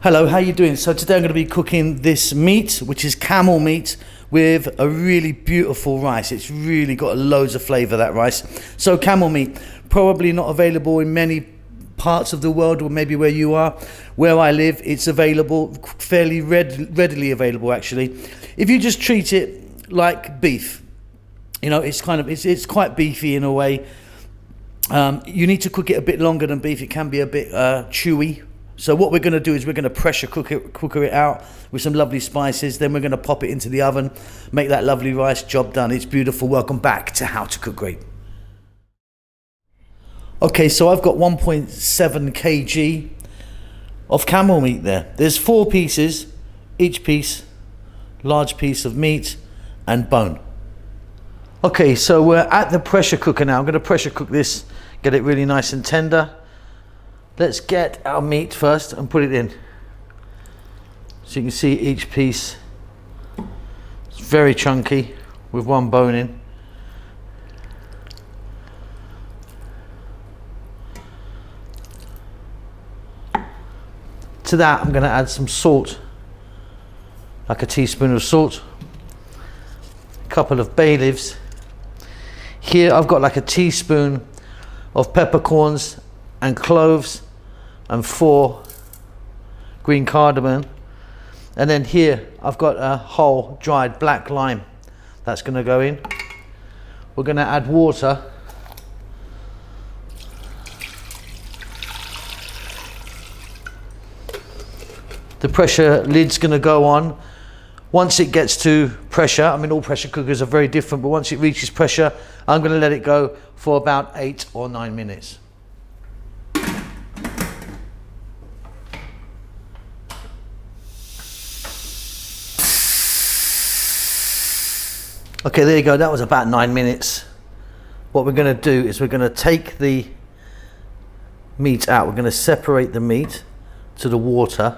Hello, how you doing? So today I'm going to be cooking this meat, which is camel meat, with a really beautiful rice. It's really got loads of flavour, that rice. So camel meat, probably not available in many parts of the world, or maybe where you are. Where I live, it's available, fairly readily available actually. If you just treat it like beef, you know, it's quite beefy in a way. You need to cook it a bit longer than beef. It can be a bit chewy. So what we're going to do is we're going to pressure cooker it out with some lovely spices. Then we're going to pop it into the oven, make that lovely rice. Job done. It's beautiful. Welcome back to How to Cook Great. Okay, so I've got 1.7 kg of camel meat there. There's 4 pieces, each piece, large piece of meat and bone. Okay, so we're at the pressure cooker now. I'm going to pressure cook this, get it really nice and tender. Let's get our meat first and put it in. So you can see each piece, it's very chunky with one bone in. To that I'm going to add some salt, like a teaspoon of salt, a couple of bay leaves. Here I've got like a teaspoon of peppercorns and cloves and 4 green cardamom, and then here I've got a whole dried black lime that's going to go in. We're going to add water. The pressure lid's going to go on. Once it gets to pressure, I mean all pressure cookers are very different, but once it reaches pressure, I'm going to let it go for about 8 or 9 minutes. Okay, there you go, that was about 9 minutes. What we're going to do is we're going to take the meat out. We're going to separate the meat to the water,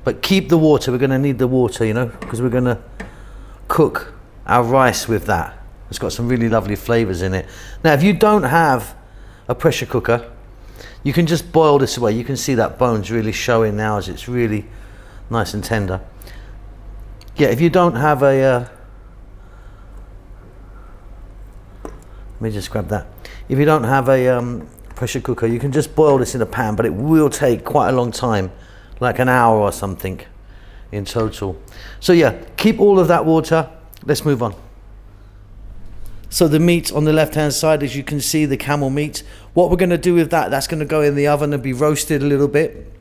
but keep the water. We're going to need the water, you know, because we're going to cook our rice with that. It's got some really lovely flavors in it. Now, if you don't have a pressure cooker, you can just boil this away. You can see that bone's really showing now as it's really nice and tender. Yeah, if you don't have a let me just grab that. If you don't have a pressure cooker, you can just boil this in a pan, but it will take quite a long time, like an hour or something in total. So yeah, keep all of that water. Let's move on. So the meat on the left hand side, as you can see, the camel meat. What we're going to do with that, that's going to go in the oven and be roasted a little bit.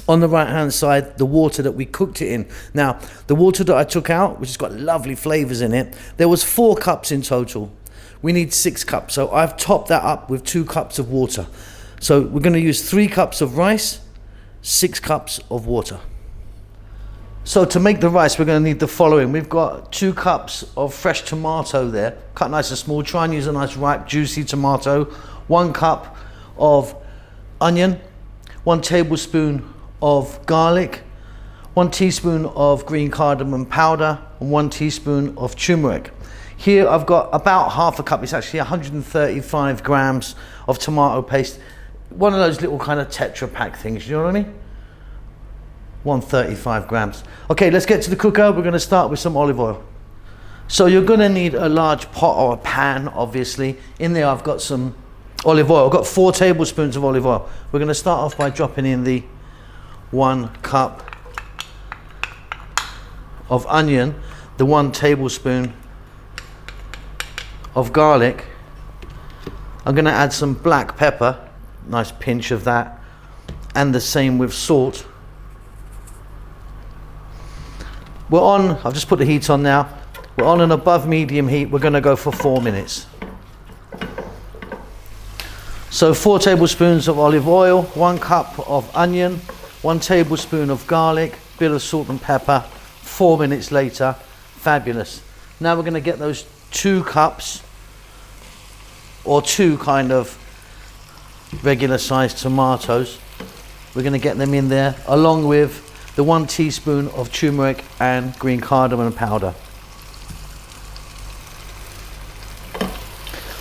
On the right hand side, the water that we cooked it in. Now, the water that I took out, which has got lovely flavors in it, there was 4 cups in total. We need 6 cups, so I've topped that up with 2 cups of water. So we're going to use 3 cups of rice, 6 cups of water. So to make the rice, we're going to need the following. We've got 2 cups of fresh tomato there, cut nice and small. Try and use a nice ripe juicy tomato. 1 cup of onion, 1 tablespoon of garlic, 1 teaspoon of green cardamom powder, and 1 teaspoon of turmeric. Here I've got about half a cup, it's actually 135 grams of tomato paste. One of those little kind of Tetra Pak things, you know what I mean? 135 grams. Okay, let's get to the cooker. We're going to start with some olive oil. So you're going to need a large pot or a pan, obviously. In there I've got some olive oil. I've got 4 tablespoons of olive oil. We're going to start off by dropping in the 1 cup of onion, the 1 tablespoon of garlic. I'm going to add some black pepper, nice pinch of that, and the same with salt. We're on, I've just put the heat on now, we're on an above medium heat. We're going to go for 4 minutes. So 4 tablespoons of olive oil, 1 cup of onion, 1 tablespoon of garlic, bit of salt and pepper. 4 minutes later, fabulous. Now we're going to get those 2 cups or 2 kind of regular sized tomatoes. We're going to get them in there along with the 1 teaspoon of turmeric and green cardamom powder.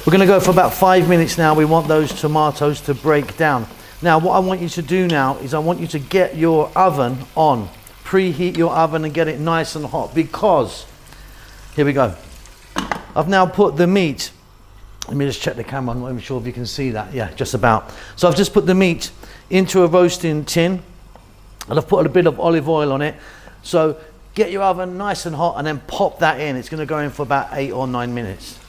We're going to go for about 5 minutes now. We want those tomatoes to break down. Now what I want you to do now is I want you to get your oven on. Preheat your oven and get it nice and hot, because, here we go. I've now put the meat, let me just check the camera, I'm not even sure if you can see that. Yeah, just about. So I've just put the meat into a roasting tin and I've put a bit of olive oil on it. So get your oven nice and hot and then pop that in. It's going to go in for about 8 or 9 minutes.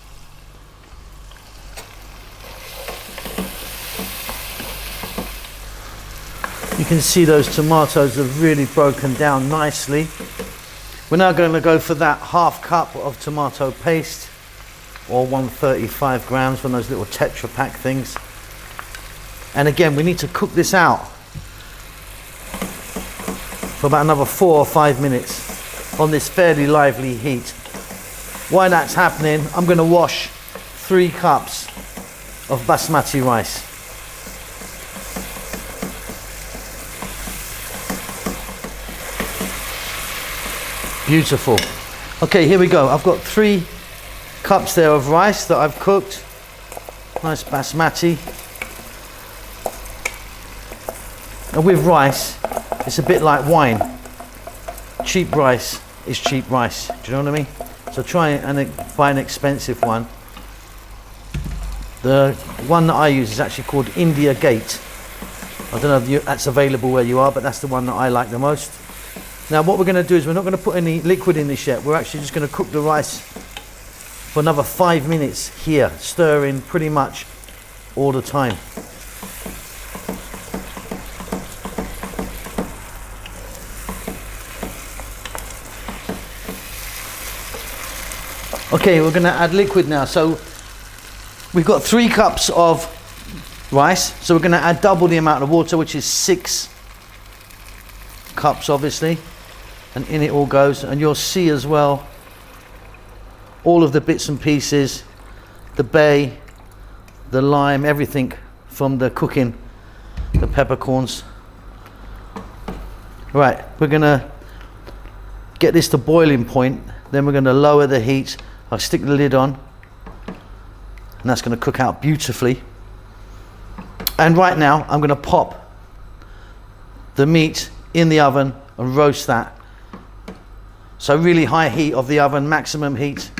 You can see those tomatoes have really broken down nicely. We're now going to go for that ½ cup of tomato paste, or 135 grams, from those little Tetra Pak things. And again, we need to cook this out for about another 4 or 5 minutes on this fairly lively heat. While that's happening, I'm going to wash 3 cups of basmati rice. Beautiful. Okay, here we go. I've got 3 cups there of rice that I've cooked. Nice basmati. And with rice, it's a bit like wine. Cheap rice is cheap rice. Do you know what I mean? So try and buy an expensive one. The one that I use is actually called India Gate. I don't know if that's available where you are, but that's the one that I like the most. Now what we're going to do is we're not going to put any liquid in this yet. We're actually just going to cook the rice for another 5 minutes here, stirring pretty much all the time. Okay, we're going to add liquid now. So we've got 3 cups of rice. So we're going to add double the amount of water, which is 6 cups obviously. And in it all goes, and you'll see as well all of the bits and pieces, the bay, the lime, everything from the cooking, the peppercorns. Right, we're gonna get this to boiling point, then we're gonna lower the heat. I'll stick the lid on, and that's gonna cook out beautifully. And right now I'm gonna pop the meat in the oven and roast that. So really high heat of the oven, maximum heat.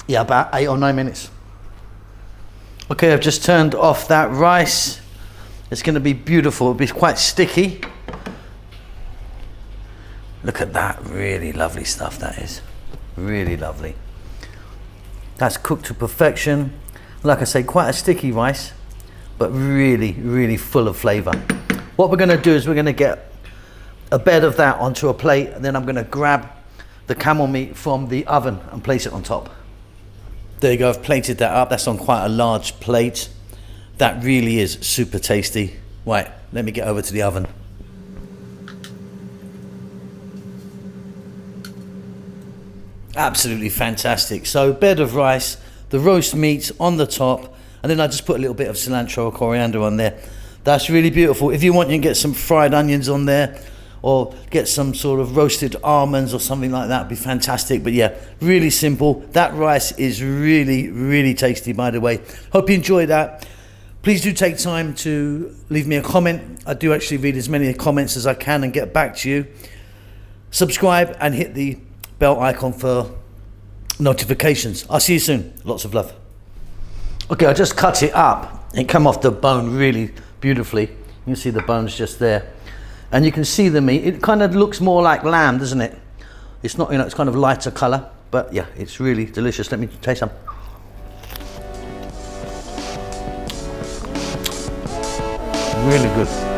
Yeah, about 8 or 9 minutes. Okay, I've just turned off that rice. It's going to be beautiful. It'll be quite sticky. Look at that, really lovely stuff that is. Really lovely. That's cooked to perfection. Like I say, quite a sticky rice, but really, really full of flavour. What we're going to do is we're going to get a bed of that onto a plate, and then I'm going to grab the camel meat from the oven and place it on top. There you go, I've plated that up. That's on quite a large plate. That really is super tasty. Right, let me get over to the oven. Absolutely fantastic. So bed of rice, the roast meat on the top, and then I just put a little bit of cilantro or coriander on there. That's really beautiful. If you want, you can get some fried onions on there, or get some sort of roasted almonds or something like that. Would be fantastic. But yeah, really simple. That rice is really, really tasty, by the way. Hope you enjoyed that. Please do take time to leave me a comment. I do actually read as many comments as I can and get back to you. Subscribe and hit the bell icon for notifications. I'll see you soon. Lots of love. Okay, I just cut it up. It came off the bone really beautifully. You can see the bones just there. And you can see the meat. It kind of looks more like lamb, doesn't it? It's not, it's kind of lighter colour, but yeah, it's really delicious. Let me taste some. Really good.